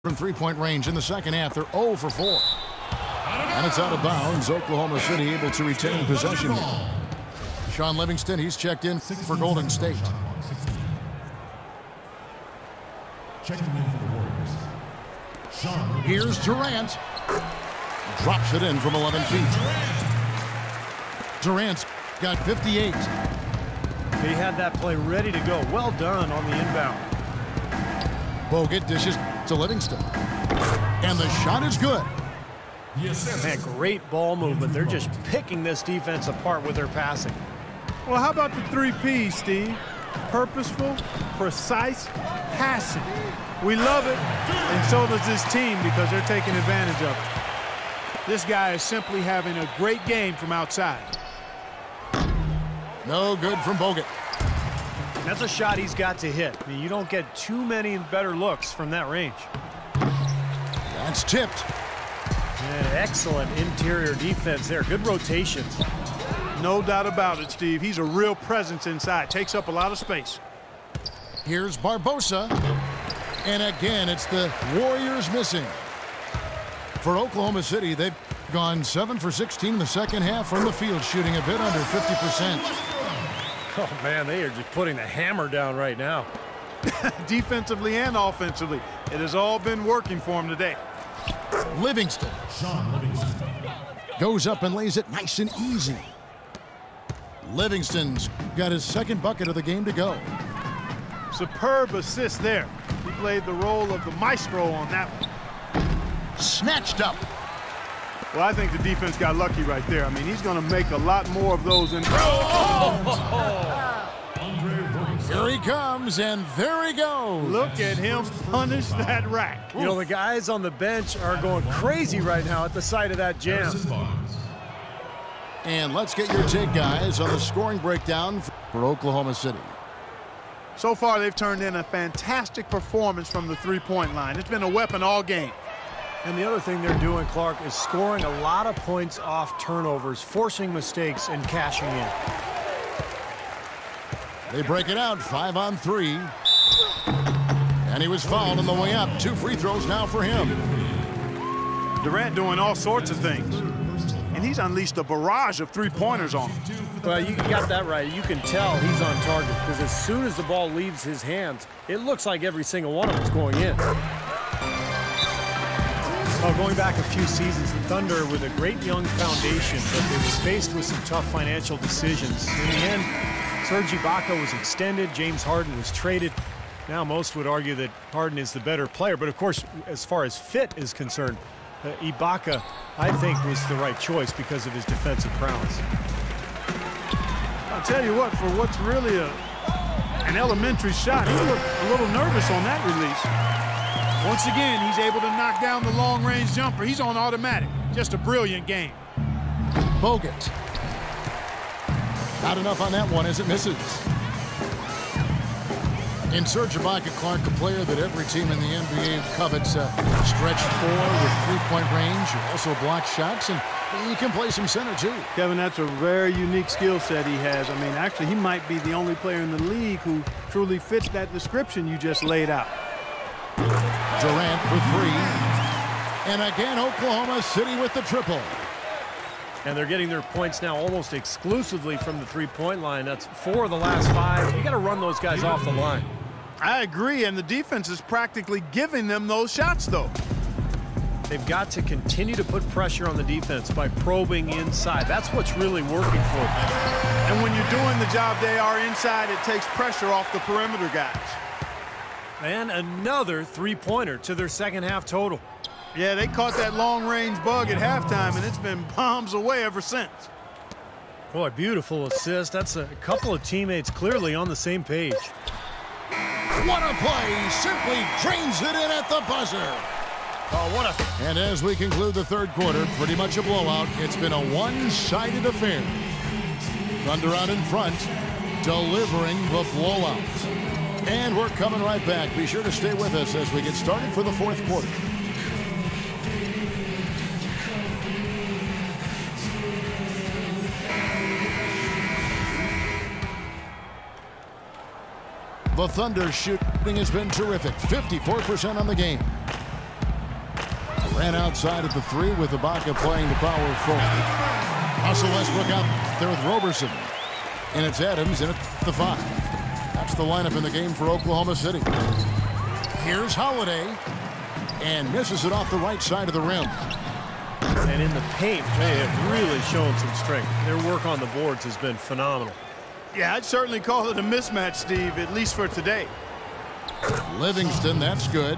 from three-point range in the second half. They're 0 for 4. And it's out of bounds. Oklahoma City able to retain possession here. Sean Livingston, he's checked in for Golden State. Checking in for the Warriors. Here's Durant. Drops it in from 11 feet. Durant's got 58. He had that play ready to go. Well done on the inbound. Bogut dishes to Livingston. And the shot is good. Man, great ball movement. They're just picking this defense apart with their passing. Well, how about the 3 P's, Steve? Purposeful, precise, passing. We love it, and so does this team because they're taking advantage of it. This guy is simply having a great game from outside. No good from Bogut. That's a shot he's got to hit. I mean, you don't get too many better looks from that range. That's tipped. Yeah, excellent interior defense there. Good rotations. No doubt about it, Steve. He's a real presence inside. Takes up a lot of space. Here's Barbosa. And again, it's the Warriors missing. For Oklahoma City, they've gone 7 for 16 in the second half from the field, shooting a bit under 50%. Oh, man, they are just putting the hammer down right now. Defensively and offensively. It has all been working for him today. Livingston. Goes up and lays it nice and easy. Livingston's got his second bucket of the game to go. Superb assist there. He played the role of the maestro on that one. Snatched up. Well, I think the defense got lucky right there. I mean, he's going to make a lot more of those. Here he comes, and there he goes. Look at him punish that rack. You know, the guys on the bench are going crazy right now at the sight of that jam. And let's get your take, guys, on the scoring breakdown for Oklahoma City. So far, they've turned in a fantastic performance from the three-point line. It's been a weapon all game. And the other thing they're doing, Clark, is scoring a lot of points off turnovers, forcing mistakes, and cashing in. They break it out, 5 on 3. And he was fouled on the way up. 2 free throws now for him. Durant doing all sorts of things. And he's unleashed a barrage of three-pointers on him. Well, you got that right. You can tell he's on target because as soon as the ball leaves his hands, it looks like every single one of them's going in. Well, going back a few seasons, the Thunder with a great young foundation, but they were faced with some tough financial decisions. In the end, Serge Ibaka was extended, James Harden was traded. Now most would argue that Harden is the better player, but of course, as far as fit is concerned, Ibaka, I think, was the right choice because of his defensive prowess. I'll tell you what, for what's really an elementary shot, he looked a little nervous on that release. Once again, he's able to knock down the long-range jumper. He's on automatic. Just a brilliant game. Bogut. Not enough on that one as it misses. In Serge Ibaka, Clark, a player that every team in the NBA covets, stretch 4 with three-point range, also block shots, and he can play some center too. Kevin, that's a very unique skill set he has. I mean, actually, he might be the only player in the league who truly fits that description you just laid out. Durant for 3. And again, Oklahoma City with the triple. And they're getting their points now almost exclusively from the three-point line. That's 4 of the last 5. You got to run those guys off the line. I agree, and the defense is practically giving them those shots, though. They've got to continue to put pressure on the defense by probing inside. That's what's really working for them. And when you're doing the job they are inside, it takes pressure off the perimeter guys. And another three-pointer to their second half total. Yeah, they caught that long-range bug at halftime, and it's been bombs away ever since. Boy, beautiful assist. That's a couple of teammates clearly on the same page. What a play! Simply drains it in at the buzzer. Oh, what a... And as we conclude the third quarter, pretty much a blowout. It's been a one-sided affair. Thunder out in front, delivering the blowout. And we're coming right back. Be sure to stay with us as we get started for the fourth quarter. The Thunder shooting has been terrific. 54% on the game. Ran outside at the 3 with Ibaka playing the power forward. Russell Westbrook out there with Roberson. And it's Adams in at the 5. That's the lineup in the game for Oklahoma City. Here's Holiday. And misses it off the right side of the rim. And in the paint, they have really shown some strength. Their work on the boards has been phenomenal. Yeah, I'd certainly call it a mismatch, Steve, at least for today. Livingston, that's good.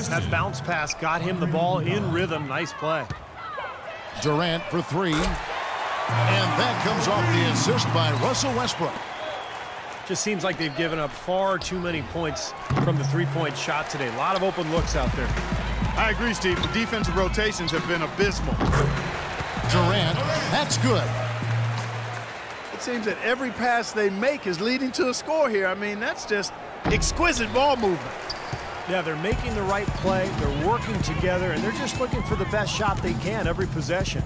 That bounce pass got him the ball in rhythm. Nice play. Durant for 3. And that comes off the assist by Russell Westbrook. Just seems like they've given up far too many points from the three-point shot today. A lot of open looks out there. I agree, Steve. The defensive rotations have been abysmal. Durant, that's good. It seems that every pass they make is leading to a score here. I mean, that's just exquisite ball movement. Yeah, they're making the right play. They're working together, and they're just looking for the best shot they can every possession.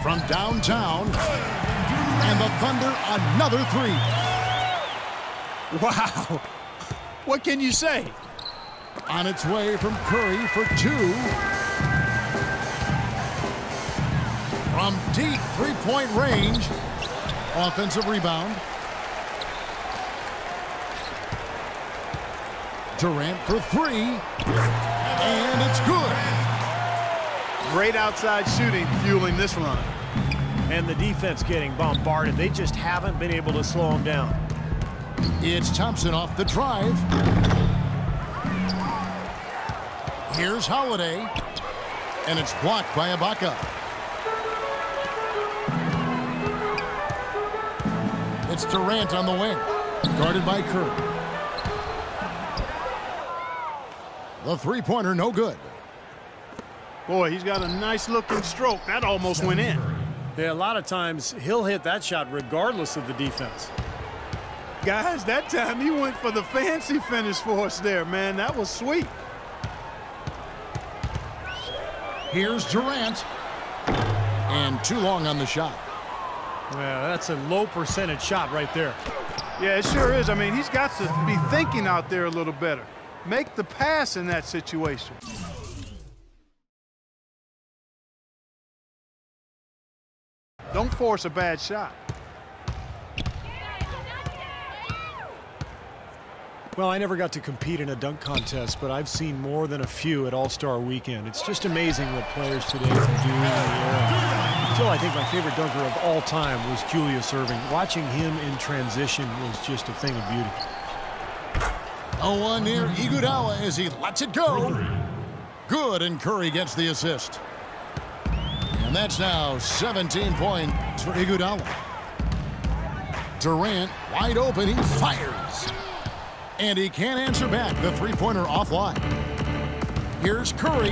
From downtown, and the Thunder, another 3. Wow. What can you say? On its way from Curry for 2. From deep three-point range. Offensive rebound. Durant for 3. And it's good. Great outside shooting fueling this run. And the defense getting bombarded. They just haven't been able to slow them down. It's Thompson off the drive. Here's Holiday. And it's blocked by Ibaka. It's Durant on the wing. Guarded by Kerr. The three-pointer no good. Boy, he's got a nice looking stroke. That almost went in. Yeah, a lot of times he'll hit that shot regardless of the defense. Guys, that time he went for the fancy finish for us there, man. That was sweet. Here's Durant. And too long on the shot. Yeah, that's a low percentage shot right there. Yeah, it sure is. I mean, he's got to be thinking out there a little better. Make the pass in that situation. Don't force a bad shot. Well, I never got to compete in a dunk contest, but I've seen more than a few at All-Star Weekend. It's just amazing what players today can do in the air. Still, I think my favorite dunker of all time was Julius Erving. Watching him in transition was just a thing of beauty. No one near Iguodala as he lets it go. Good, and Curry gets the assist. And that's now 17 points for Iguodala. Durant wide open, he fires. And he can't answer back. The three-pointer offline. Here's Curry.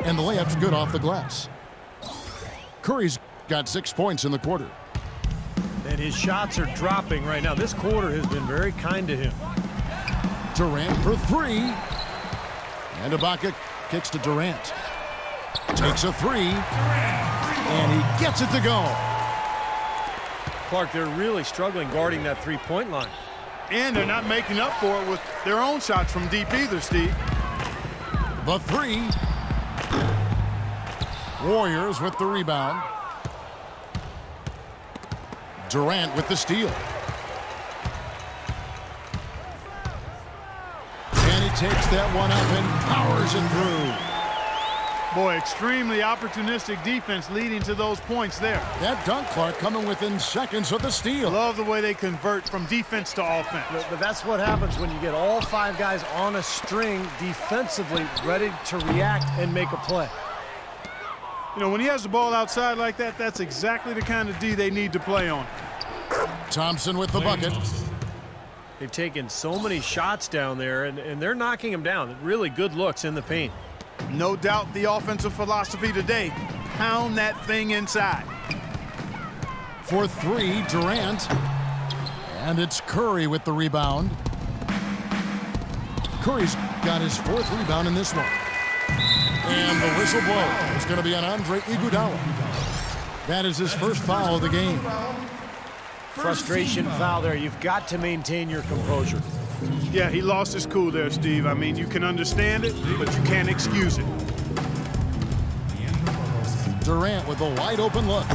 And the layup's good off the glass. Curry's got 6 points in the quarter. And his shots are dropping right now. This quarter has been very kind to him. Durant for 3. And Ibaka kicks to Durant. Takes a 3. And he gets it to go. Clark, they're really struggling guarding that three-point line. And they're not making up for it with their own shots from deep either, Steve. The 3. Warriors with the rebound. Durant with the steal. And he takes that one up and powers it through. Boy, extremely opportunistic defense leading to those points there. That dunk, Clark, coming within seconds of the steal. Love the way they convert from defense to offense. But that's what happens when you get all 5 guys on a string defensively ready to react and make a play. You know, when he has the ball outside like that, that's exactly the kind of D they need to play on. Thompson with the bucket. They've taken so many shots down there, and they're knocking them down. Really good looks in the paint. No doubt the offensive philosophy today, pound that thing inside. For 3, Durant. And it's Curry with the rebound. Curry's got his 4th rebound in this one. And the whistle blows. It's going to be on Andre Iguodala. That is his first foul of the game. Frustration foul there. You've got to maintain your composure. Yeah, he lost his cool there, Steve. I mean, you can understand it, but you can't excuse it. Durant with a wide open look.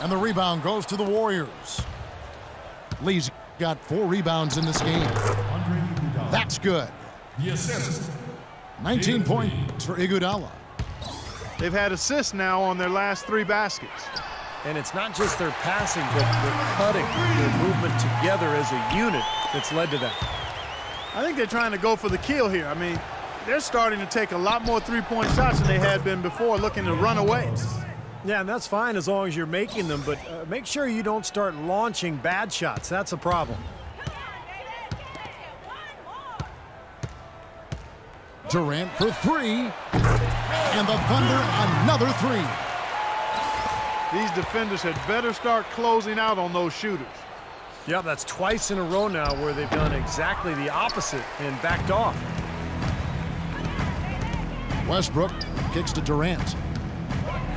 And the rebound goes to the Warriors. Lee's got 4 rebounds in this game. That's good. 19 points for Iguodala. They've had assists now on their last 3 baskets. And it's not just their passing, but their cutting, their movement together as a unit that's led to that. I think they're trying to go for the kill here. I mean, they're starting to take a lot more three-point shots than they had been before, looking to run away. Yeah, and that's fine as long as you're making them, but make sure you don't start launching bad shots. That's a problem. Durant for 3. And the Thunder another 3. These defenders had better start closing out on those shooters. Yeah, that's twice in a row now where they've done exactly the opposite and backed off. Westbrook kicks to Durant.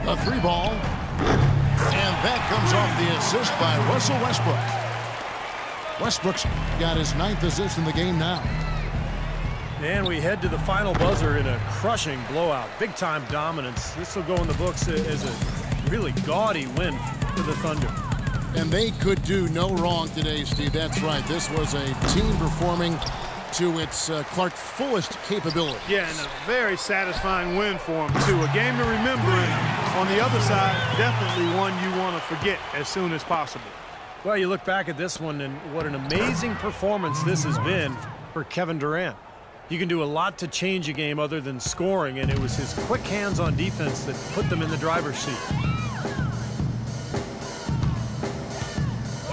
A 3 ball. And that comes off the assist by Russell Westbrook. Westbrook's got his 9th assist in the game now. And we head to the final buzzer in a crushing blowout. Big-time dominance. This will go in the books as a really gaudy win for the Thunder. And they could do no wrong today, Steve. That's right. This was a team performing to its Clark fullest capability. Yeah, and a very satisfying win for them, too. A game to remember, and on the other side, definitely one you want to forget as soon as possible. Well, you look back at this one, and what an amazing performance this has been for Kevin Durant. You can do a lot to change a game other than scoring, and it was his quick hands on defense that put them in the driver's seat.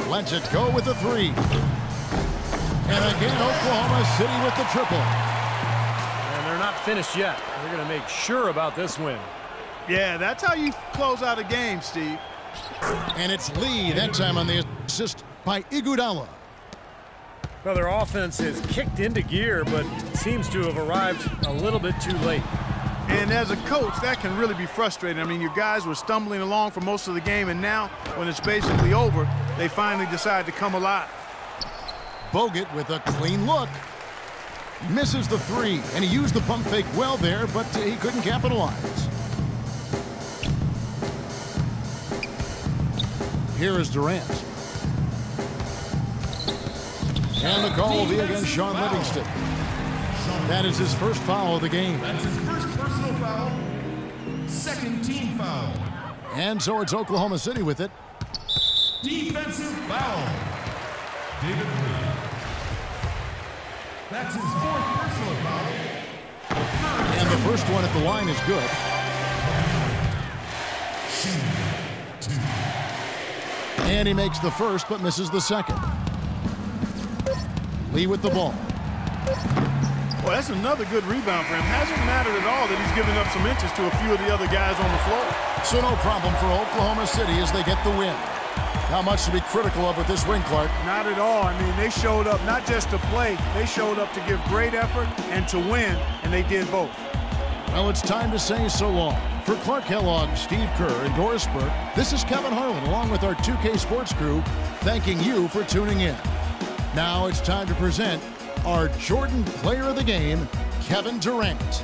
Lets it go with the 3. And again, Oklahoma City with the triple. And they're not finished yet. They're going to make sure about this win. Yeah, that's how you close out a game, Steve. And it's Lee, that time on the assist by Iguodala. Well, their offense is kicked into gear, but seems to have arrived a little bit too late. And as a coach, that can really be frustrating. I mean, your guys were stumbling along for most of the game, and now, when it's basically over, they finally decide to come alive. Bogut with a clean look. Misses the 3, and he used the pump fake well there, but he couldn't capitalize. Here is Durant. And the call will be against Sean Livingston. That is his first foul of the game. That's his first personal foul. Second team foul. And so it's Oklahoma City with it. Defensive foul. David Lee. That's his 4th personal foul. And the first one at the line is good. 2. And he makes the first but misses the second. Lee with the ball. Well, that's another good rebound for him. Hasn't mattered at all that he's given up some inches to a few of the other guys on the floor. So no problem for Oklahoma City as they get the win. Not much to be critical of with this win, Clark. Not at all. I mean, they showed up not just to play. They showed up to give great effort and to win, and they did both. Well, it's time to say so long. For Clark Kellogg, Steve Kerr, and Doris Burke, this is Kevin Harlan along with our 2K Sports crew thanking you for tuning in. Now it's time to present our Jordan Player of the Game, Kevin Durant.